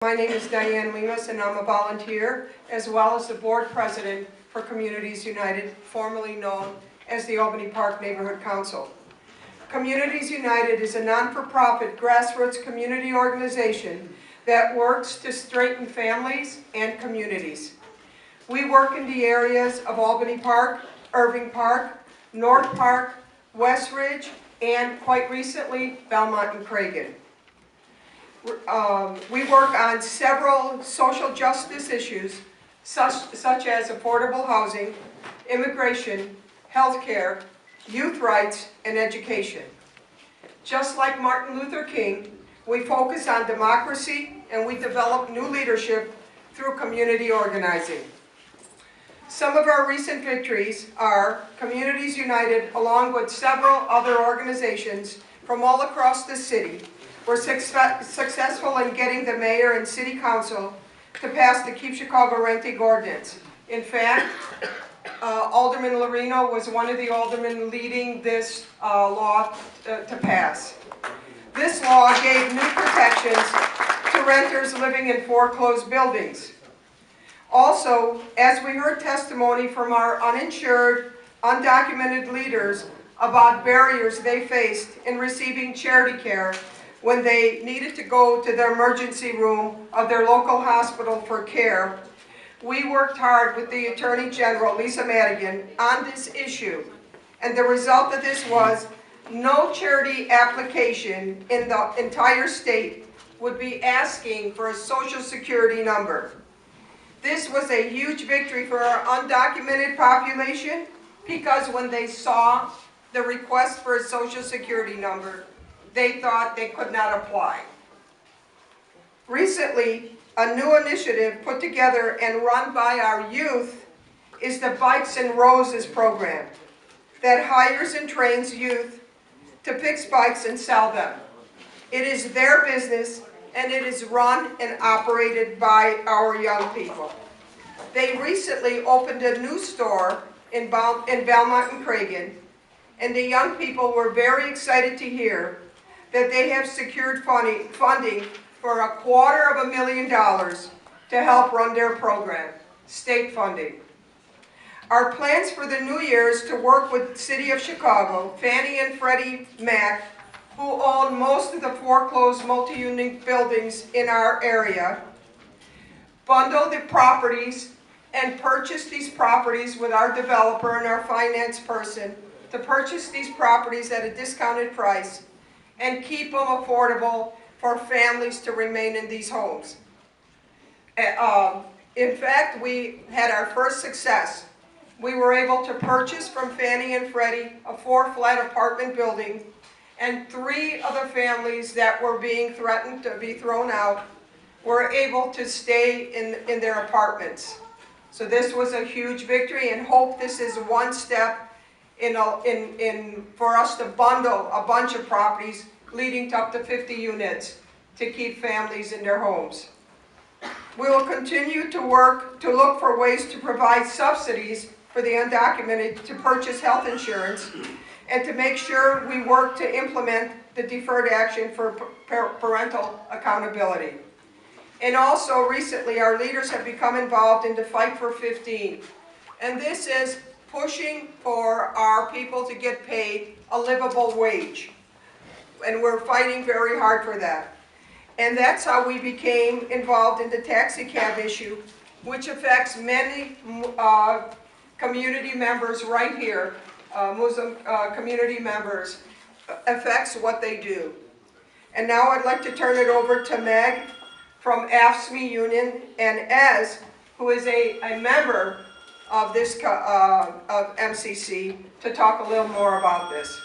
My name is DIANE LIMAS and I'm a volunteer as well as the board president for Communities United, formerly known as the Albany Park Neighborhood Council. Communities United is a non-for-profit grassroots community organization that works to strengthen families and communities. We work in the areas of Albany Park, Irving Park, North Park, West Ridge, and quite recently, Belmont and Cragen. We work on several social justice issues such as affordable housing, immigration, healthcare, youth rights, and education. Just like Martin Luther King, we focus on democracy and we develop new leadership through community organizing. Some of our recent victories are Communities United, along with several other organizations from all across the city, were successful in getting the mayor and city council to pass the Keep Chicago Renting Ordinance. In fact, Alderman Lorino was one of the aldermen leading this law to pass. This law gave new protections to renters living in foreclosed buildings. Also, as we heard testimony from our uninsured, undocumented leaders about barriers they faced in receiving charity care when they needed to go to the emergency room of their local hospital for care, we worked hard with the Attorney General, Lisa Madigan, on this issue. And the result of this was no charity application in the entire state would be asking for a Social Security number. This was a huge victory for our undocumented population because when they saw the request for a Social Security number, they thought they could not apply. Recently, a new initiative put together and run by our youth is the Bikes and Roses program that hires and trains youth to fix bikes and sell them. It is their business and it is run and operated by our young people. They recently opened a new store in Belmont and Cragen, and the young people were very excited to hear that they have secured funding for $250,000 to help run their program, state funding. Our plans for the new year is to work with the City of Chicago, Fannie and Freddie Mac, who own most of the foreclosed multi-unit buildings in our area, bundle the properties and purchase these properties with our developer and our finance person to purchase these properties at a discounted price and keep them affordable for families to remain in these homes. In fact, we had our first success. We were able to purchase from Fannie and Freddie a 4-flat apartment building, and 3 other families that were being threatened to be thrown out were able to stay in their apartments. So this was a huge victory, and hope this is one step for us to bundle a bunch of properties leading to up to 50 units to keep families in their homes. We will continue to work to look for ways to provide subsidies for the undocumented to purchase health insurance and to make sure we work to implement the deferred action for parental accountability. And also recently our leaders have become involved in the Fight for 15. And this is pushing for our people to get paid a livable wage. And we're fighting very hard for that. And that's how we became involved in the taxi cab issue, which affects many community members right here, Muslim community members, affects what they do. And now I'd like to turn it over to Meg from AFSCME Union and Ez, who is a member of this of MCC, to talk a little more about this.